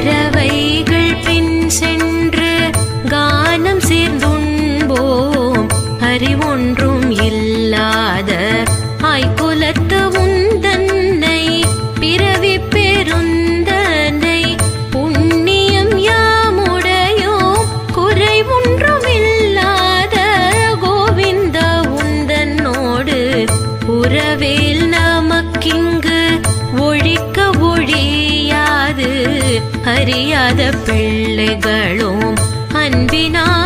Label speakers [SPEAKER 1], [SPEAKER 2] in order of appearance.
[SPEAKER 1] பறவைகள் பின் சென்று கானம் சேர்ந்துண்போம். அறிவொன்றும் இல்லாத ஆய்குலத்து உந்தன்னை பிறவி பெருந்தனை புண்ணியம் யாமுடையோம். குறைவொன்றும் இல்லாத கோவிந்த உந்தன்னோடு உறவேல் நமக்கிங்கு ஒழிக்க ஒழியாது. அறியாத பிள்ளைகளும் அன்பினா